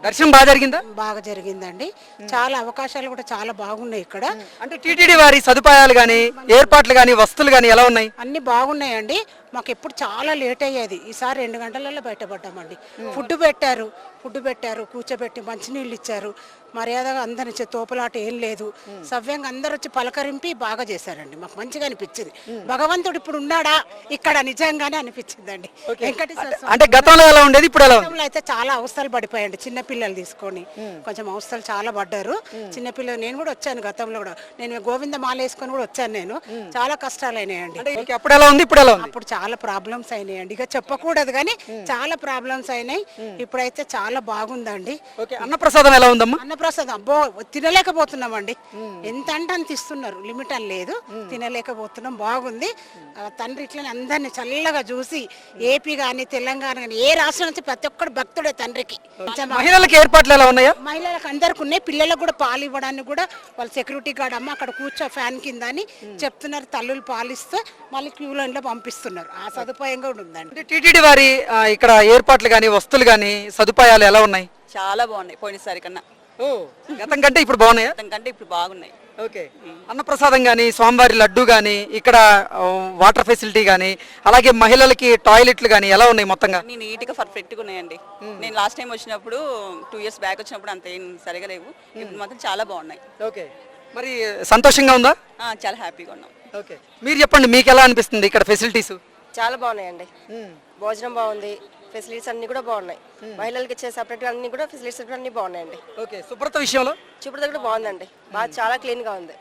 దర్శనం బాగా జరిగిందా? బాగా జరిగిందండి. చాలా అవకాశాలు కూడా చాలా బాగున్నాయి ఇక్కడ. అంటే టీటీడీ వారి సదుపాయాలు కానీ ఏర్పాట్లు కానీ వస్తువులు కానీ ఎలా ఉన్నాయి? అన్ని బాగున్నాయండి. మాకు ఎప్పుడు చాలా లేట్ అయ్యేది. ఈసారి 2 గంటలలో బయటపడ్డామండి. ఫుడ్ పెట్టారు, కూర్చోబెట్టి మంచినీళ్ళు ఇచ్చారు, మర్యాదగా అందరిని తోపులాట ఏం లేదు, సవ్యంగా అందరు వచ్చి పలకరింపి బాగా చేశారండి. మాకు మంచిగా అనిపించింది. భగవంతుడు ఇప్పుడు ఉన్నాడా ఇక్కడ నిజంగానే అనిపించిందండి. వెంకటేశ్వర అంటే గతంలో ఎలా ఉండేది, ఇప్పుడు ఎలా ఉంది? అయితే చాలా అవస్థలు పడిపోయాయండి. చిన్నపిల్లలు తీసుకొని కొంచెం అవస్థలు చాలా పడ్డారు. చిన్నపిల్లలు నేను కూడా వచ్చాను గతంలో కూడా. నేను గోవింద మాల వేసుకొని కూడా వచ్చాను. నేను చాలా కష్టాలు అయినాయండి. అప్పుడు ఎలా ఉంది, ఇప్పుడు ఎలా ఉంది? అప్పుడు చాలా ప్రాబ్లమ్స్ అయినాయండి. ఇక చెప్పకూడదు కానీ చాలా ప్రాబ్లమ్స్ అయినాయి. ఇప్పుడైతే చాలా బాగుందండి. అన్నప్రసాదం ఎలా ఉందమ్మా? అన్నప్రసాదం అబ్బో తినలేకపోతున్నామండి. ఎంత అంటే అంత ఇస్తున్నారు, లిమిట్ అని లేదు. తినలేకపోతున్నాం. బాగుంది. తండ్రి ఇట్లా అందరినీ చల్లగా చూసి ఏపీ కానీ తెలంగాణ కానీ ఏ రాష్ట్రం నుంచి ప్రతి ఒక్కడు భక్తుడే తండ్రికి. మహిళలకు ఏర్పాట్లు ఎలా ఉన్నాయా? మహిళలకు అందరికి ఉన్నాయి. పిల్లలకు కూడా పాలు ఇవ్వడానికి కూడా వాళ్ళ సెక్యూరిటీ గార్డ్ అమ్మ అక్కడ కూర్చో ఫ్యాన్ కింద అని చెప్తున్నారు. తల్లులు పాలిస్తే మళ్ళీ క్యూ లైన్ లో పంపిస్తున్నారు. ఆ సదుపాయం కూడా ఉందండి. టీటీడీ వారి ఇక్కడ ఏర్పాట్లు కానీ వస్తువులు కానీ సదుపాయాలు ఎలా ఉన్నాయి? చాలా బాగున్నాయి. పోయినసారి కన్నా గతం కంటే ఇప్పుడు బాగున్నాయా? గతం కంటే ఇప్పుడు బాగున్నాయి. ఓకే. అన్నప్రసాదం కానీ స్వామివారి లడ్డు కానీ ఇక్కడ వాటర్ ఫెసిలిటీ కానీ అలాగే మహిళలకి టాయిలెట్లు కానీ ఎలా ఉన్నాయి మొత్తంగా? అన్ని నీట్గా పర్ఫెక్ట్గా ఉన్నాయండి. నేను లాస్ట్ టైం వచ్చినప్పుడు 2 years బ్యాక్ వచ్చినప్పుడు అంత ఏం సరిగా లేవు. ఇప్పుడు మాత్రం చాలా బాగున్నాయి. ఓకే. మరి సంతోషంగా ఉందా? చాలా హ్యాపీగా ఉన్నాం. ఓకే. మీరు చెప్పండి, మీకు ఎలా అనిపిస్తుంది ఇక్కడ ఫెసిలిటీస్? చాలా బాగున్నాయండి. భోజనం బాగుంది, ఫెసిలిటీస్ అన్ని కూడా బాగున్నాయి. మహిళలకి ఇచ్చే సపరేట్ అన్ని కూడా ఫెసిలిటీస్ అన్ని బాగున్నాయండి. ఓకే. శుభ్రత విషయంలో? శుభ్రత కూడా బాగుందండి. బాగా చాలా క్లీన్ గా ఉంది.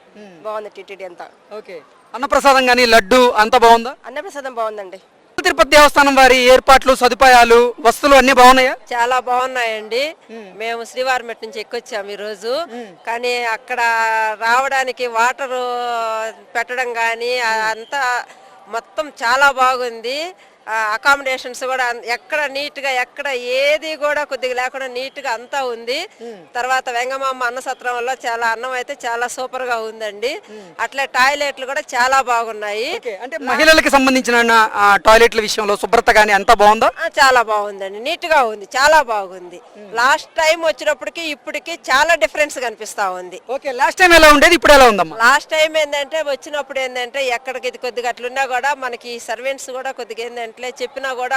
బాగుంది టీటీడీ అంతా. ఓకే. అన్నప్రసాదం కానీ లడ్డు అంతా బాగుందా? అన్నప్రసాదం బాగుందండి. తిరుపతి దేవస్థానం వారి ఏర్పాట్లు సదుపాయాలు వస్తువులు అన్ని బాగున్నాయా? చాలా బాగున్నాయండి. మేము శ్రీవారిమెట్ నుంచి ఎక్కొచ్చాము ఈ రోజు. కానీ అక్కడ రావడానికి వాటర్ పెట్టడం కానీ అంతా మొత్తం చాలా బాగుంది. అకామిడేషన్స్ కూడా ఎక్కడ నీట్ గా ఎక్కడ ఏది కూడా కొద్దిగా లేకుండా నీట్ గా అంతా ఉంది. తర్వాత వెంగమామ అన్న సత్రంలో చాలా అన్నం అయితే చాలా సూపర్ గా ఉందండి. అట్లే టాయిలెట్లు కూడా చాలా బాగున్నాయి. అంటే మహిళలకు సంబంధించిన టాయిలెట్ల విషయంలో శుభ్రత గానీ అంతా బాగుందా? చాలా బాగుందండి. నీట్ గా ఉంది, చాలా బాగుంది. లాస్ట్ టైం వచ్చినప్పటికి ఇప్పటికి చాలా డిఫరెన్స్ కనిపిస్తా ఉంది. ఓకే. లాస్ట్ టైం ఎలా ఉండేది, ఇప్పుడు ఎలా ఉందమ్మా? లాస్ట్ టైం ఏంటంటే వచ్చినప్పుడు ఏంటంటే ఎక్కడికి ఇది కొద్దిగా అట్లున్నా కూడా మనకి సర్వెంట్స్ కూడా కొద్దిగా ఏంటంటే చెప్పినా కూడా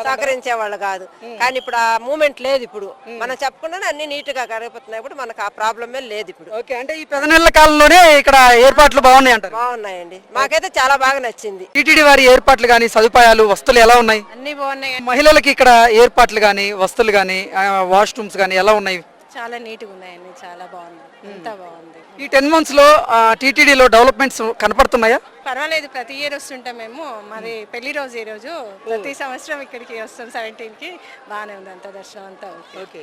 సహకరించే వాళ్ళు కాదు. కానీ ఇప్పుడు ఆ మూమెంట్ లేదు. ఇప్పుడు మనం చెప్పకుండా అన్ని నీట్ గా గడిపోతున్నాయి. ఇప్పుడు మనకు ఆ ప్రాబ్లమే లేదు ఇప్పుడు. ఓకే. అంటే ఈ 10 నెలల కాలంలోనే ఇక్కడ ఏర్పాట్లు బాగున్నాయి అంటారు? బాగున్నాయండి. మాకైతే చాలా బాగా నచ్చింది. టీటీడీ వారి ఏర్పాట్లు గానీ సదుపాయాలు వస్తువులు ఎలా ఉన్నాయి? అన్ని బాగున్నాయి. మహిళలకి ఇక్కడ ఏర్పాట్లు గానీ వస్తువులు గానీ వాష్రూమ్స్ గానీ ఎలా ఉన్నాయి? చాలా నీట్ గా ఉన్నాయండి. చాలా బాగుంది. అంతా బాగుంది. ఈ 10 months లో టీటీడీలో డెవలప్మెంట్స్ కనపడుతున్నాయా? పర్వాలేదు. ప్రతి ఇయర్ వస్తుంటాం మేము. మాది పెళ్లి రోజు ఈ రోజు. ప్రతి సంవత్సరం ఇక్కడికి వస్తాం 17కి. బాగానే ఉంది అంత దర్శనం అంతా. ఓకే.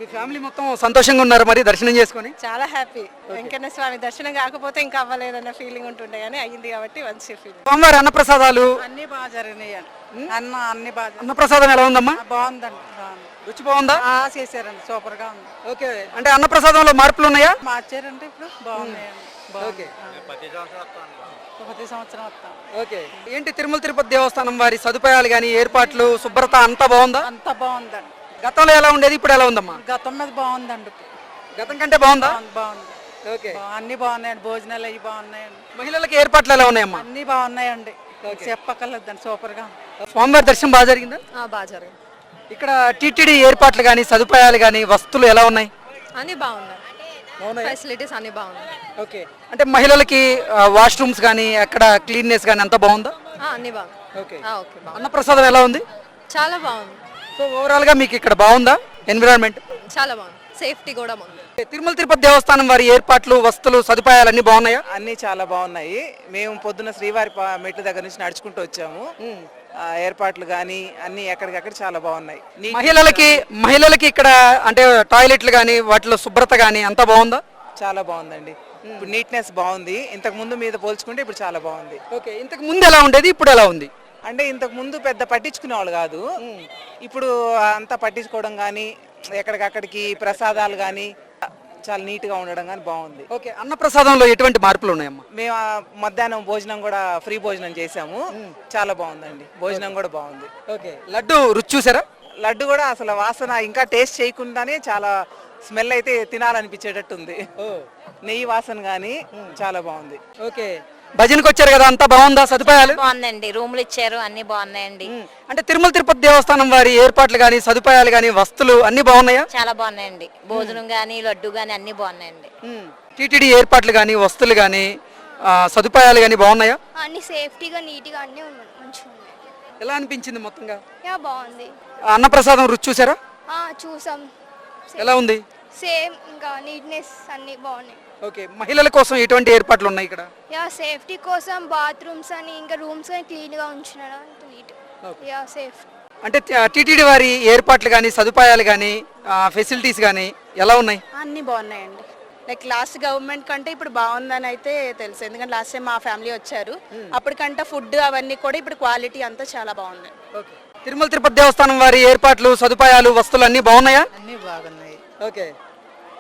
మీ ఫ్యామిలీ మొత్తం సంతోషంగా ఉన్నారు మరి దర్శనం చేసుకొని? చాలా హ్యాపీ. వెంకన్న స్వామి దర్శనం కాకపోతే ఇంకా అవ్వలేదన్న ఫీలింగ్ ఉంటుండే కానీ అయ్యింది కాబట్టి మంచి ఫీలింగ్. సోమవారి అన్నప్రసాదాలు అన్ని బాగా జరిగినాయి. అన్ని బాగా. అన్నప్రసాదం ఎలా ఉందమ్మా? బాగుందండి. బాగుంది. రుచి బాగుందా? చేశారండి. సూపర్ గా ఉంది. ఓకే. అంటే అన్నప్రసాదంలో మార్పులు ఉన్నాయా? మార్చారంటే ఇప్పుడు బాగున్నాయండి. ఓకే. ప్రతి సంవత్సరం వస్తాం. ఓకే. ఏంటి తిరుపతి దేవస్థానం వారి సదుపాయాలు కానీ ఏర్పాట్లు శుభ్రత అంతా బాగుందా? అంత బాగుందండి. గతంలో ఎలా ఉండేది, ఇప్పుడు ఎలా ఉందమ్మా? గతం మీద బాగుందండి. గతం కంటే బాగుందా? బాగుంది. ఓకే. అన్ని బాగున్నాయండి. భోజనాలు అవి బాగున్నాయండి. మహిళలకి ఏర్పాట్లు ఎలా ఉన్నాయమ్మా? అన్ని బాగున్నాయండి. చెప్పక్కర్లేదండి. సూపర్ గా. స్వామివారి దర్శనం బాగా జరిగిందా? బాగా జరిగింది. ఇక్కడ టీటీడీ ఏర్పాట్లు కానీ సదుపాయాలు కానీ వస్తువులు ఎలా ఉన్నాయి? అన్ని బాగున్నాయి. ఫెసిలిటీస్ అన్ని బాగున్నాయి. ఓకే. అంటే మహిళలకి వాష్రూమ్స్ కానీ అక్కడ క్లీన్నెస్ కానీ అంతా బాగుందా? అన్ని బాగుంది. ఓకే. అన్నప్రసాదం ఎలా ఉంది? చాలా బాగుంది. సో ఓవరాల్ గా మీకు ఇక్కడ బాగుందా ఎన్విరాన్మెంట్? చాలా బాగుంది. సేఫ్టీ కూడా బాగుంది. తిరుపతి దేవస్థానం వారి ఏర్పాట్లు వస్తువులు సదుపాయాలు అన్ని బాగున్నాయా? అన్ని చాలా బాగున్నాయి. మేము పొద్దున శ్రీవారి మెట్ల దగ్గర నుంచి నడుచుకుంటూ వచ్చాము. ఏర్పాట్లు గానీ అన్ని ఎక్కడికక్కడ చాలా బాగున్నాయి. మహిళలకి ఇక్కడ అంటే టాయిలెట్లు గానీ వాటిలో శుభ్రత గానీ అంతా బాగుందా? చాలా బాగుందండి. ఇప్పుడు నీట్నెస్ బాగుంది. ఇంతకు ముందు మీద పోల్చుకుంటే ఇప్పుడు చాలా బాగుంది. ఓకే. ఇంతకు ముందు ఎలా ఉండేది, ఇప్పుడు ఎలా ఉంది? అంటే ఇంతకు ముందు పెద్ద పట్టించుకునే వాళ్ళు కాదు. ఇప్పుడు అంతా పట్టించుకోవడం కానీ ఎక్కడికక్కడికి ప్రసాదాలు కానీ చాలా నీట్ గా ఉండడం కానీ బాగుంది. ఓకే. అన్నప్రసాదంలో ఎటువంటి మార్పులు ఉన్నాయమ్మా? మేము మధ్యాహ్నం భోజనం కూడా ఫ్రీ భోజనం చేసాము. చాలా బాగుందండి. భోజనం కూడా బాగుంది. ఓకే. లడ్డు రుచి చూసారా? లడ్డు కూడా అసలు వాసన ఇంకా టేస్ట్ చేయకుండానే చాలా స్మెల్ అయితే తినాలనిపించేటట్టు ఉంది. నెయ్యి వాసన కానీ చాలా బాగుంది. ఓకే, భజనకి వచ్చారు కదా, అంతా బాగుందా సదుపాయాలు? బాగుందండి, రూములు ఇచ్చారు, అన్ని బాగున్నాయండి. అంటే తిరుమల తిరుపతి దేవస్థానం వారి ఏర్పాట్లు కానీ సదుపాయాలు కానీ వస్తువులు అన్ని బాగున్నాయా? చాలా బాగున్నాయండి, భోజనం గానీ లడ్డు గానీ అన్ని బాగున్నాయండి. టీటీడీ ఏర్పాట్లు కానీ వస్తువులు కానీ సదుపాయాలు కానీ బాగున్నాయా? అన్ని సేఫ్టీగా నీట్గా అన్ని మంచిగా ఉన్నాయి. ఎలా అనిపించింది మొత్తంగా? యా బాగుంది. అన్నప్రసాదం రుచి చూసారా? చూసాం. ఎలా ఉంది? సేమ్ ఇంకా నీట్నెస్ అన్ని బాగున్నాయి. ఓకే, మహిళల కోసం ఎటువంటి ఏర్పాట్లు ఉన్నాయి ఇక్కడ? యా సేఫ్టీ కోసం బాత్రూమ్స్ అని ఇంకా రూమ్స్ అని క్లీన్గా ఉంచినాడు, నీట్. Yeah safe. అంటే టీటీడీ వారి ఏర్పాట్లు కానీ సదుపాయాలు కానీ ఫెసిలిటీస్ కానీ ఎలా ఉన్నాయి? అన్ని బాగున్నాయండి. లైక్ లాస్ట్ గవర్నమెంట్ కంటే ఇప్పుడు బాగుందని అయితే తెలుసు, ఎందుకంటే లాస్ట్ టైం మా ఫ్యామిలీ వచ్చారు, అప్పటికంటే ఫుడ్ అవన్నీ కూడా ఇప్పుడు క్వాలిటీ అంతా చాలా బాగుంది. తిరుమల తిరుపతి దేవస్థానం వారి ఏర్పాట్లు సదుపాయాలు వస్తువులు అన్ని బాగున్నాయా? అన్నీ బాగున్నాయి. ఓకే,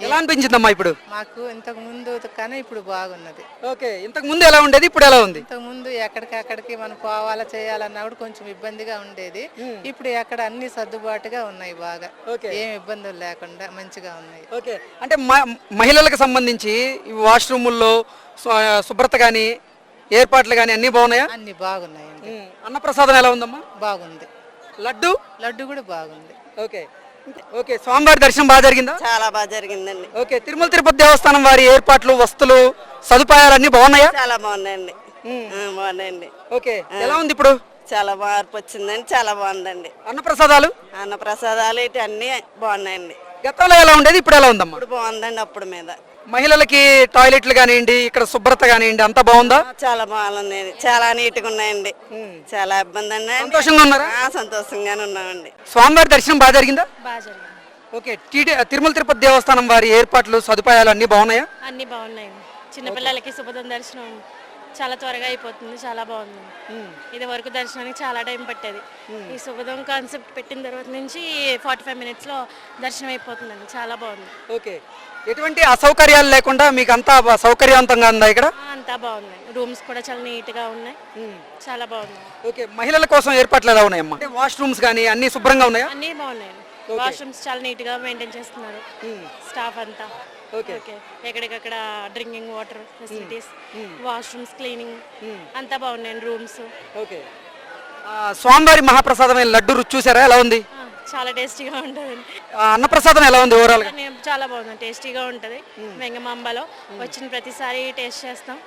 ఎలా అనిపించిందమ్మా ఇప్పుడు? మాకు ఇంతకు ముందు కన్నా ఇప్పుడు బాగున్నది. ఓకే, ఇంతకు ముందు ఎలా ఉండేది, ఇప్పుడు ఎలా ఉంది? ఇంతకు ముందు ఎక్కడికి మనం పోవాలా చేయాలన్నా కూడా కొంచెం ఇబ్బందిగా ఉండేది. ఇప్పుడు ఎక్కడ అన్ని సర్దుబాటుగా ఉన్నాయి, బాగా ఏం ఇబ్బందులు లేకుండా మంచిగా ఉన్నాయి. ఓకే, అంటే మహిళలకు సంబంధించి వాష్రూముల్లో శుభ్రత కానీ ఏర్పాట్లు కానీ అన్ని బాగున్నాయా? అన్ని బాగున్నాయండి. అన్నప్రసాదం ఎలా ఉందమ్మా? బాగుంది. లడ్డు కూడా బాగుంది. ఓకే ఓకే, స్వామివారి దర్శనం బాగా జరిగిందా? చాలా బాగా జరిగిందండి. ఓకే, తిరుమల తిరుపతి దేవస్థానం వారి ఏర్పాట్లు వస్తువులు సదుపాయాలు అన్ని బాగున్నాయా? చాలా బాగున్నాయండి. బాగున్నాయండి. ఓకే, ఎలా ఉంది ఇప్పుడు? చాలా మార్పు వచ్చిందండి, చాలా బాగుందండి. అన్నప్రసాదాలు ఇటు అన్ని బాగున్నాయండి. గతంలో ఎలా ఉండేది, ఇప్పుడు ఎలా ఉందమ్మా? ఇప్పుడు బాగుందండి. అప్పుడు మీద మహిళలకి టాయిలెట్లు కానివ్వండి, ఇక్కడ శుభ్రత కానివ్వండి, అంతా బాగుందా? చాలా బాగుందండి, చాలా నీట్ గా ఉన్నాయండి. చాలా ఇబ్బంది అండి. సంతోషంగా ఉన్నారా? సంతోషంగానే ఉన్నామండి. స్వామివారి దర్శనం బాగా జరిగిందా? బాగా జరిగింది. ఓకే, తిరుమల తిరుపతి దేవస్థానం వారి ఏర్పాట్లు సదుపాయాలు అన్ని బాగున్నాయా? అన్ని బాగున్నాయి. చిన్నపిల్లలకి శుభదం దర్శనం చాలా త్వరగా అయిపోతుంది, చాలా బాగుంది. ఇది వరకు దర్శనానికి చాలా టైం పట్టేది, ఈ శుభదం కాన్సెప్ట్ పెట్టిన తర్వాత నుంచి 45 minutes లో దర్శనం అయిపోతుందండి, చాలా బాగుంది. ఓకే, ఎటువంటి అసౌకర్యాలు లేకుండా మీకు అంతా సౌకర్యవంతంగా ఉందా ఇక్కడ? అంతా బాగున్నాయి, రూమ్స్ కూడా చాలా నీట్ గా ఉన్నాయి, చాలా బాగున్నాయి. ఓకే, మహిళల కోసం ఏర్పాట్లు ఎలా ఉన్నాయమ్మా? అంటే వాష్రూమ్స్ కానీ అన్ని శుభ్రంగా ఉన్నాయా? అన్నీ బాగున్నాయి. వాష్రూమ్స్ చాలా నీట్ గా మెయింటైన్ చేస్తున్నారు స్టాఫ్ అంతా. ఓకే, ఎక్కడికక్కడ drinking water facilities, washrooms cleaning అంతా బాగున్నాయి. రూమ్స్ ఓకే, స్వామివారి మహాప్రసాదమైన లడ్డు రుచి చూసారా, ఎలా ఉంది? చాలా టేస్టీగా ఉంటుంది. అన్నప్రసాదం ఎలా ఉంది ఓవరాల్ గా? చాలా బాగుంది, టేస్టీగా ఉంటుంది. వెంగమాంబలో వచ్చిన ప్రతిసారి టేస్ట్ చేస్తాం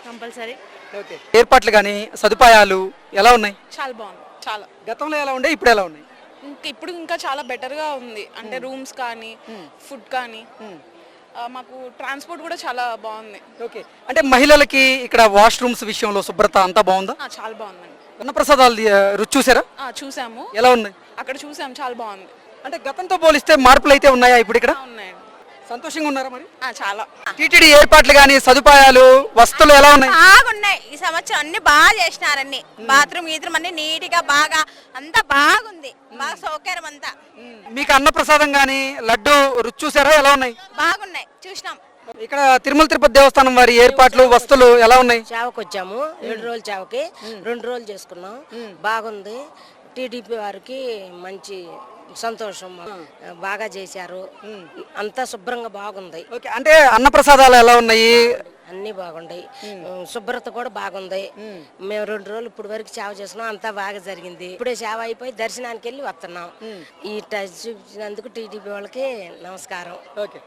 కంపల్సరీ. ఓకే, ఏర్పాట్లు కానీ సదుపాయాలు ఎలా ఉన్నాయి? చాలా బాగుంది. చాలా గతంలో ఎలా ఉండే, ఇప్పుడు ఎలా ఉన్నాయి? ఇప్పుడు ఇంకా చాలా బెటర్గా ఉంది. అంటే రూమ్స్ కానీ ఫుడ్ కానీ మాకు ట్రాన్స్పోర్ట్ కూడా చాలా బాగుంది. ఓకే, అంటే మహిళలకి ఇక్కడ వాష్రూమ్స్ విషయంలో శుభ్రత అంతా బాగుందా? చాలా బాగుందండి. అన్నప్రసాదాలు రుచి చూసారా? చూసాము. ఎలా ఉంది? అక్కడ చూసాము, చాలా బాగుంది. అంటే గతంతో పోలిస్తే మార్పులు అయితే ఉన్నాయా ఇప్పుడు ఇక్కడ? ఉన్నాయండి. సంతోషంగా ఉన్నారా మరి? చాలా. టీటీడీ ఏర్పాట్లు కానీ సదుపాయాలు వస్తువులు ఎలా ఉన్నాయి? బాగున్నాయి, ఈ సంవత్సరం అన్ని బాగా చేసినారన్ని. బాత్రూమ్ గీత్రూమ్ అన్ని నీట్ గా బాగా అంతా బాగుంది, బాగా సౌకర్యం అంతా. మీకు అన్నప్రసాదం కానీ లడ్డు రుచి చూసారా, ఎలా ఉన్నాయి? బాగున్నాయి, చూసినాం. ఇక్కడ తిరుమల తిరుపతి దేవస్థానం వారి ఏర్పాట్లు వస్తువులు ఎలా ఉన్నాయి? చావకు వచ్చాము, 7 రోజులు చావకి 2 రోజులు చేసుకున్నాం, బాగుంది. టీడీపీ వారికి మంచి సంతోషం, బాగా చేశారు, అంతా శుభ్రంగా బాగుంది. ఓకే, అంటే అన్నప్రసాదాలు ఎలా ఉన్నాయి? అన్ని బాగున్నాయి, శుభ్రత కూడా బాగుంది. మేము 2 రోజులు ఇప్పుడు వరకు సేవ చేస్తున్నాం, అంతా బాగా జరిగింది. ఇప్పుడే సేవ అయిపోయి దర్శనానికి వెళ్ళి వస్తున్నాం. ఈ టచ్ చూపించినందుకు టీడీపీ వాళ్ళకి నమస్కారం. ఓకే.